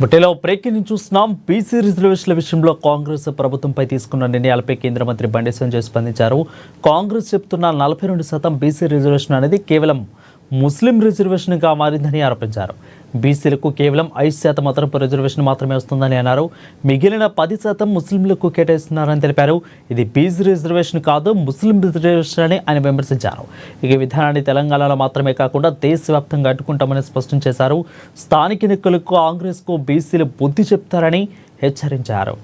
బుట్టెలో breaking చూస్తున్నాం. BC రిజర్వేషన్ల విషయంలో కాంగ్రెస్ ప్రభుత్వంపై తీసుకున్న నిర్ణయాలపై కేంద్ర మంత్రి బండి సంజయ్ స్పందించారు. కాంగ్రెస్ చెబుతున్న 42% బీసీ రిజర్వేషన్ అనేది కేవలం ముస్లిం రిజర్వేషన్గా మారిందని ఆరోపించారు. బీసీలకు కేవలం 5% అదనపు రిజర్వేషన్ మాత్రమే వస్తుందని అన్నారు. మిగిలిన 10% ముస్లింలకు కేటాయిస్తున్నారని తెలిపారు. ఇది బీసీ రిజర్వేషన్ కాదు, ముస్లిం రిజర్వేషన్ అని ఆయన విమర్శించారు. ఈ విధానాన్ని తెలంగాణలో మాత్రమే కాకుండా దేశవ్యాప్తంగా అడ్డుకుంటామని స్పష్టం చేశారు. స్థానిక ఎన్నికలకు కాంగ్రెస్కు బీసీలు బుద్ధి చెప్తారని హెచ్చరించారు.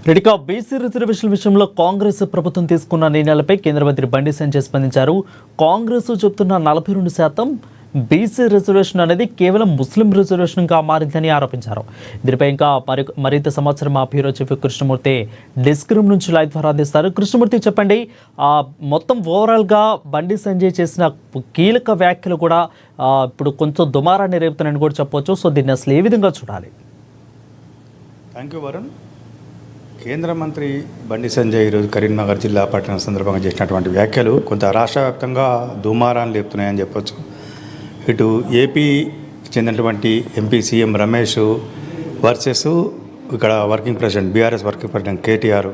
రెడ్డిగా బీసీ రిజర్వేషన్ విషయంలో కాంగ్రెస్ ప్రభుత్వం తీసుకున్న నిర్ణయాలపై కేంద్ర మంత్రి బండి సంజయ్ స్పందించారు. కాంగ్రెస్ చెబుతున్న 42% బీసీ రిజర్వేషన్ అనేది కేవలం ముస్లిం రిజర్వేషన్గా మారిందని ఆరోపించారు. దీనిపై ఇంకా మరింత సమాచారం మా bureau chief Krishnamurthy desk room నుంచి లైవ్ ద్వారా అందిస్తారు. కృష్ణమూర్తి, చెప్పండి, మొత్తం ఓవరాల్గా బండి సంజయ్ చేసిన కీలక వ్యాఖ్యలు కూడా ఇప్పుడు కొంచెం దుమారాన్ని రేపుతున్నాయని కూడా చెప్పవచ్చు. సో దీన్ని అసలు ఏ విధంగా చూడాలి? Thank you Varun. కేంద్ర మంత్రి బండి సంజయ్ ఈరోజు కరీంనగర్ జిల్లా పట్టణ సందర్భంగా చేసినటువంటి వ్యాఖ్యలు కొంత రాష్ట్ర వ్యాప్తంగా దుమారాన్ని లేపుతున్నాయని చెప్పొచ్చు. ఇటు ఏపీ చెందినటువంటి ఎంపీ సీఎం రమేష్ వర్సెస్ ఇక్కడ working president BRS working president KTR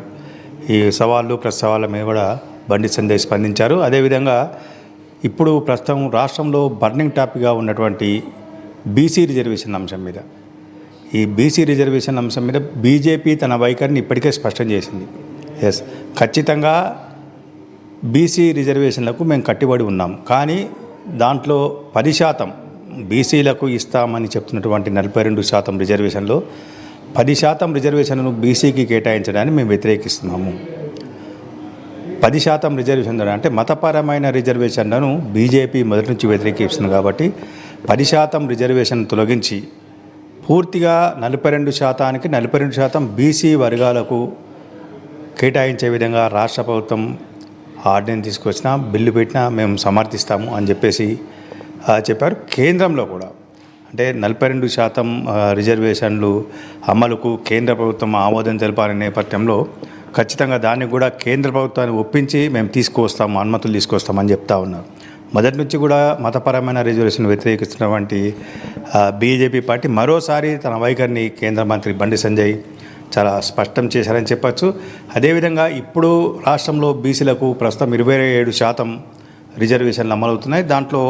ఈ సవాళ్ళు సవాళ్ళ మీద కూడా బండి సంజయ్ స్పందించారు. అదేవిధంగా ఇప్పుడు ప్రస్తుతం రాష్ట్రంలో బర్నింగ్ టాపిక్గా ఉన్నటువంటి బీసీ రిజర్వేషన్ అంశం మీద ఈ బీసీ రిజర్వేషన్ అంశం మీద బీజేపీ తన వైఖరిని ఇప్పటికే స్పష్టం చేసింది. ఖచ్చితంగా బీసీ రిజర్వేషన్లకు మేము కట్టుబడి ఉన్నాం, కానీ దాంట్లో 10% బీసీలకు ఇస్తామని చెప్తున్నటువంటి 42% రిజర్వేషన్లో 10% రిజర్వేషన్ను బీసీకి కేటాయించడాన్ని మేము వ్యతిరేకిస్తున్నాము. 10% రిజర్వేషన్ అంటే మతపరమైన రిజర్వేషన్లను బీజేపీ మొదటి నుంచి వ్యతిరేకిస్తుంది. కాబట్టి 10% రిజర్వేషన్ తొలగించి పూర్తిగా 42%కి 42% బీసీ వర్గాలకు కేటాయించే విధంగా రాష్ట్ర ప్రభుత్వం ఆర్డినెన్స్ తీసుకొచ్చినా బిల్లు పెట్టినా మేము సమర్థిస్తాము అని చెప్పేసి చెప్పారు. కేంద్రంలో కూడా అంటే 42% రిజర్వేషన్లు అమలుకు కేంద్ర ప్రభుత్వం ఆమోదం తెలపాలనే నేపథ్యంలో ఖచ్చితంగా దాన్ని కూడా కేంద్ర ప్రభుత్వాన్ని ఒప్పించి మేము తీసుకొస్తాము, అనుమతులు తీసుకొస్తామని చెప్తా ఉన్నారు. మొదటి నుంచి కూడా మతపరమైన రిజర్వేషన్ వ్యతిరేకిస్తున్నటువంటి బీజేపీ పార్టీ మరోసారి తన వైఖరిని కేంద్ర మంత్రి బండి సంజయ్ చాలా స్పష్టం చేశారని చెప్పచ్చు. అదేవిధంగా ఇప్పుడు రాష్ట్రంలో బీసీలకు ప్రస్తుతం 27% రిజర్వేషన్లు అమలవుతున్నాయి. దాంట్లో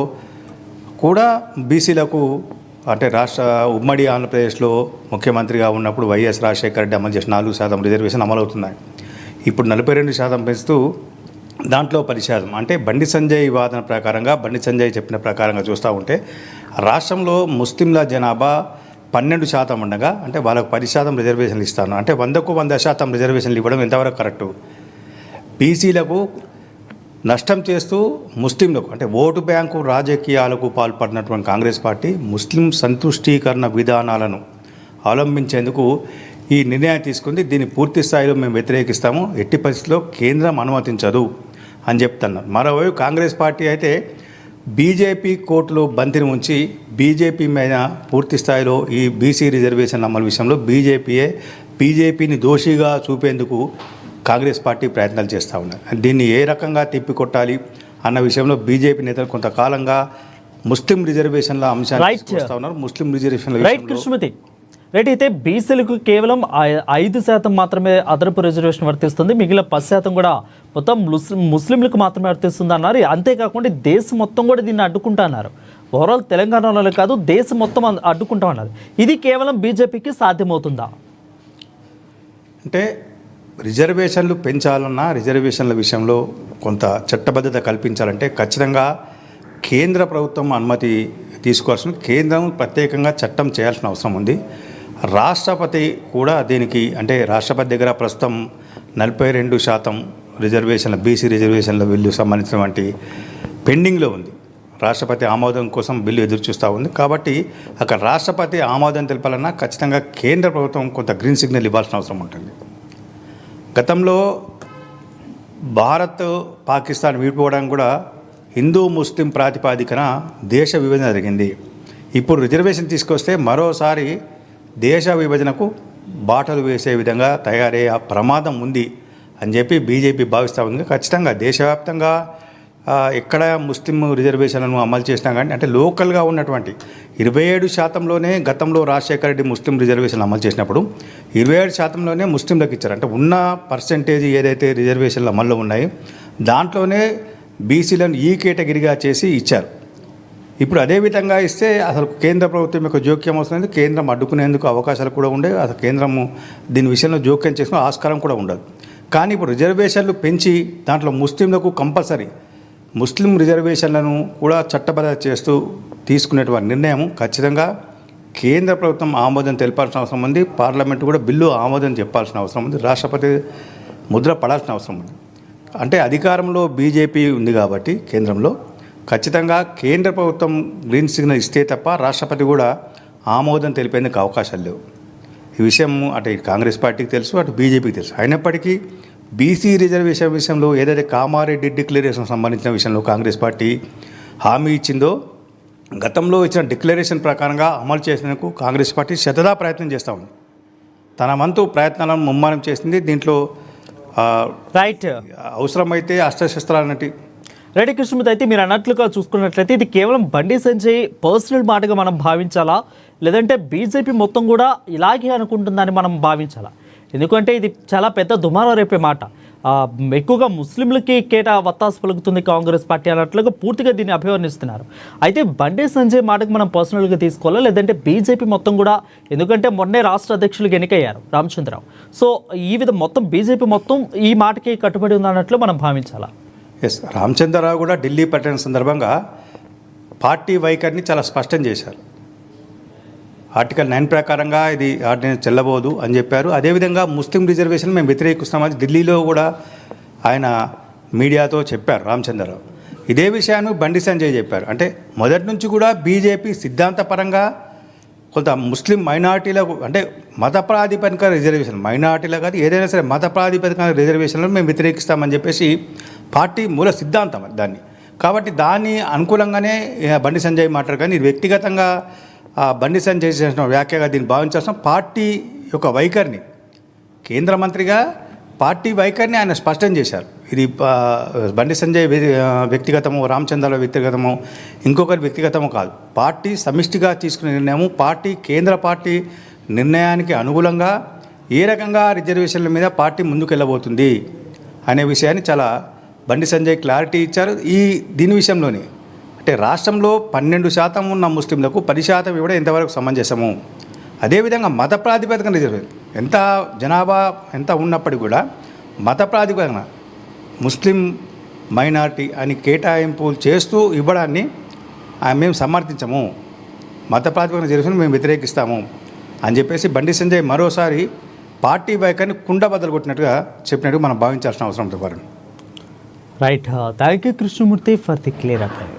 కూడా బీసీలకు అంటే రాష్ట్ర ఉమ్మడి ఆంధ్రప్రదేశ్లో ముఖ్యమంత్రిగా ఉన్నప్పుడు వైఎస్ రాజశేఖర రెడ్డి అమలు చేసిన 4% రిజర్వేషన్ అమలవుతున్నాయి. ఇప్పుడు 42% పెంచుతూ దాంట్లో 10% అంటే బండి సంజయ్ వాదన ప్రకారంగా, బండి సంజయ్ చెప్పిన ప్రకారంగా చూస్తూ ఉంటే రాష్ట్రంలో ముస్లింల జనాభా 12% ఉండగా అంటే వాళ్ళకు 10% రిజర్వేషన్లు ఇస్తాను అంటే 100కు 100% రిజర్వేషన్లు ఇవ్వడం ఎంతవరకు కరెక్టు? బీసీలకు నష్టం చేస్తూ ముస్లింలకు అంటే ఓటు బ్యాంకు రాజకీయాలకు పాల్పడినటువంటి కాంగ్రెస్ పార్టీ ముస్లిం సంతుష్టీకరణ విధానాలను అవలంబించేందుకు ఈ నిర్ణయం తీసుకుంది. దీన్ని పూర్తి స్థాయిలో మేము వ్యతిరేకిస్తాము, ఎట్టి పరిస్థితుల్లో కేంద్రం అనుమతించదు అని చెప్తున్నారు. మరోవైపు కాంగ్రెస్ పార్టీ అయితే బీజేపీ కోర్టులో బంతిని ఉంచి బీజేపీ మీద పూర్తి స్థాయిలో ఈ బీసీ రిజర్వేషన్ అమలు విషయంలో బీజేపీని దోషిగా చూపేందుకు కాంగ్రెస్ పార్టీ ప్రయత్నాలు చేస్తూ ఉన్నారు. దీన్ని ఏ రకంగా తిప్పికొట్టాలి అన్న విషయంలో బీజేపీ నేతలు కొంతకాలంగా ముస్లిం రిజర్వేషన్ల అంశాన్ని చూస్తూ ఉన్నారు. ముస్లిం రిజర్వేషన్ల రైట్. అయితే బీసీలకు కేవలం 5% మాత్రమే అదనపు రిజర్వేషన్ వర్తిస్తుంది, మిగిలిన 10% కూడా మొత్తం ముస్లింలకు మాత్రమే వర్తిస్తుంది అన్నారు. అంతేకాకుండా దేశం మొత్తం కూడా దీన్ని అడ్డుకుంటా అన్నారు. ఓవరాల్ తెలంగాణలో కాదు, దేశం మొత్తం అడ్డుకుంటా అన్నారు. ఇది కేవలం బీజేపీకి సాధ్యమవుతుందా? అంటే రిజర్వేషన్లు పెంచాలన్నా, రిజర్వేషన్ల విషయంలో కొంత చట్టబద్ధత కల్పించాలంటే ఖచ్చితంగా కేంద్ర ప్రభుత్వం అనుమతి తీసుకోవాల్సిన, కేంద్రం ప్రత్యేకంగా చట్టం చేయాల్సిన అవసరం ఉంది. రాష్ట్రపతి కూడా దీనికి, అంటే రాష్ట్రపతి దగ్గర ప్రస్తుతం 42% రిజర్వేషన్ల, బీసీ రిజర్వేషన్ల బిల్లు సంబంధించినటువంటి పెండింగ్లో ఉంది. రాష్ట్రపతి ఆమోదం కోసం బిల్లు ఎదురు చూస్తూ ఉంది. కాబట్టి అక్కడ రాష్ట్రపతి ఆమోదం తెలపాలన్నా ఖచ్చితంగా కేంద్ర ప్రభుత్వం కొంత గ్రీన్ సిగ్నల్ ఇవ్వాల్సిన అవసరం ఉంటుంది. గతంలో భారత్ పాకిస్తాన్ విడిపోవడానికి కూడా హిందూ ముస్లిం ప్రాతిపాదికన దేశ విభజన జరిగింది. ఇప్పుడు రిజర్వేషన్ తీసుకొస్తే మరోసారి దేశ విభజనకు బాటలు వేసే విధంగా తయారయ్యే ప్రమాదం ఉంది అని చెప్పి బీజేపీ భావిస్తూ ఉంది. ఖచ్చితంగా దేశవ్యాప్తంగా ఎక్కడ ముస్లిం రిజర్వేషన్లను అమలు చేసినా కానీ, అంటే లోకల్గా ఉన్నటువంటి 27%లోనే గతంలో రాజశేఖర రెడ్డి ముస్లిం రిజర్వేషన్లు అమలు చేసినప్పుడు 27%లోనే ముస్లింలకు ఇచ్చారు. అంటే ఉన్న పర్సెంటేజ్ ఏదైతే రిజర్వేషన్లు అమల్లో ఉన్నాయో దాంట్లోనే బీసీలను ఈ కేటగిరీగా చేసి ఇచ్చారు. ఇప్పుడు అదేవిధంగా ఇస్తే అసలు కేంద్ర ప్రభుత్వం యొక్క జోక్యం అవసరం, కేంద్రం అడ్డుకునేందుకు అవకాశాలు కూడా ఉండే, అసలు కేంద్రము దీని విషయంలో జోక్యం చేసుకునే ఆస్కారం కూడా ఉండదు. కానీ ఇప్పుడు రిజర్వేషన్లు పెంచి దాంట్లో ముస్లింలకు కంపల్సరీ ముస్లిం రిజర్వేషన్లను కూడా చట్టబద్ధత చేస్తూ తీసుకునేటువంటి నిర్ణయం ఖచ్చితంగా కేంద్ర ప్రభుత్వం ఆమోదం తెలపాల్సిన అవసరం ఉంది. పార్లమెంటు కూడా బిల్లు ఆమోదం చెప్పాల్సిన అవసరం ఉంది. రాష్ట్రపతి ముద్ర పడాల్సిన అవసరం ఉంది. అంటే అధికారంలో బీజేపీ ఉంది కాబట్టి కేంద్రంలో ఖచ్చితంగా కేంద్ర ప్రభుత్వం గ్రీన్ సిగ్నల్ ఇస్తే తప్ప రాష్ట్రపతి కూడా ఆమోదం తెలిపేందుకు అవకాశాలు లేవు. ఈ విషయం అటు కాంగ్రెస్ పార్టీకి తెలుసు, అటు బీజేపీకి తెలుసు. అయినప్పటికీ బీసీ రిజర్వేషన్ విషయంలో ఏదైతే కామారెడ్డి డిక్లరేషన్ సంబంధించిన విషయంలో కాంగ్రెస్ పార్టీ హామీ ఇచ్చిందో, గతంలో ఇచ్చిన డిక్లరేషన్ ప్రకారంగా అమలు చేసేందుకు కాంగ్రెస్ పార్టీ శతదా ప్రయత్నం చేస్తూ ఉంది. తన వంతు ప్రయత్నాలను ముమ్మరం చేసింది. దీంట్లో రైట్, అవసరమైతే అస్త్రశస్త్రాలన్నట్టు రెడ్డి కృష్ణమూర్తి, అయితే మీరు అన్నట్లుగా చూసుకున్నట్లయితే ఇది కేవలం బండి సంజయ్ పర్సనల్ మాటగా మనం భావించాలా, లేదంటే బీజేపీ మొత్తం కూడా ఇలాగే అనుకుంటుందని మనం భావించాలా? ఎందుకంటే ఇది చాలా పెద్ద దుమారం రేపే మాట. ఎక్కువగా ముస్లింలకి వత్తాసు పలుకుతుంది కాంగ్రెస్ పార్టీ అన్నట్లుగా పూర్తిగా దీన్ని అభివర్ణిస్తున్నారు. అయితే బండి సంజయ్ మాటకు మనం పర్సనల్గా తీసుకోవాలా, లేదంటే బీజేపీ మొత్తం కూడా, ఎందుకంటే మొన్నే రాష్ట్ర అధ్యక్షులు ఎన్నికయ్యారు రామచంద్రరావు. సో ఈ విధంగా మొత్తం బీజేపీ మొత్తం ఈ మాటకి కట్టుబడి ఉందన్నట్లు మనం భావించాలా? ఎస్, రామచంద్రరావు కూడా ఢిల్లీ పర్యటన సందర్భంగా పార్టీ వైఖరిని చాలా స్పష్టం చేశారు. ఆర్టికల్ 9 ప్రకారంగా ఇది ఆర్డినెన్స్ చెల్లబోదు అని చెప్పారు. అదేవిధంగా ముస్లిం రిజర్వేషన్ మేము వ్యతిరేకిస్తామని ఢిల్లీలో కూడా ఆయన మీడియాతో చెప్పారు రామచంద్రరావు. ఇదే విషయాన్ని బండి సంజయ్ చెప్పారు. అంటే మొదటి నుంచి కూడా బీజేపీ సిద్ధాంతపరంగా కొంత ముస్లిం మైనార్టీలకు, అంటే మత ప్రాతిపదిక రిజర్వేషన్, మైనార్టీలో కాదు ఏదైనా సరే మత ప్రాతిపదిక రిజర్వేషన్లను మేము వ్యతిరేకిస్తామని చెప్పేసి పార్టీ మూల సిద్ధాంతం దాన్ని. కాబట్టి దాన్ని అనుకూలంగానే బండి సంజయ్ మాట్లాడారు. కానీ ఇది వ్యక్తిగతంగా బండి సంజయ్ చేసిన వ్యాఖ్యగా దీన్ని భావించాల్సిన, పార్టీ యొక్క వైఖరిని, కేంద్ర మంత్రిగా పార్టీ వైఖరిని ఆయన స్పష్టం చేశారు. ఇది బండి సంజయ్ వ్యక్తిగతము, రామచంద్రరావు వ్యక్తిగతము, ఇంకొకరి వ్యక్తిగతము కాదు. పార్టీ సమిష్టిగా తీసుకునే నిర్ణయము, పార్టీ కేంద్ర పార్టీ నిర్ణయానికి అనుగుణంగా ఏ రకంగా రిజర్వేషన్ల మీద పార్టీ ముందుకు వెళ్ళబోతుంది అనే విషయాన్ని చాలా బండి సంజయ్ క్లారిటీ ఇచ్చారు. దీని విషయంలోనే అంటే రాష్ట్రంలో 12% ఉన్న ముస్లింలకు 10% ఇవ్వడం ఎంతవరకు సమంజసము, అదేవిధంగా మత ప్రాతిపదికన రిజర్వేషన్ ఎంత జనాభా ఎంత ఉన్నప్పటికీ కూడా మత ప్రాతిపదికన ముస్లిం మైనార్టీ అని కేటాయింపులు చేస్తూ ఇవ్వడాన్ని మేము సమర్థించము, మత ప్రాతిపదికన రిజర్వేషన్ మేము వ్యతిరేకిస్తాము అని చెప్పేసి బండి సంజయ్ మరోసారి పార్టీ వైఖరిని కుండబద్దలు కొట్టినట్టుగా చెప్పినట్టు మనం భావించాల్సిన అవసరం ఉంది. Right, thank you Krishnamurthy for the clear update.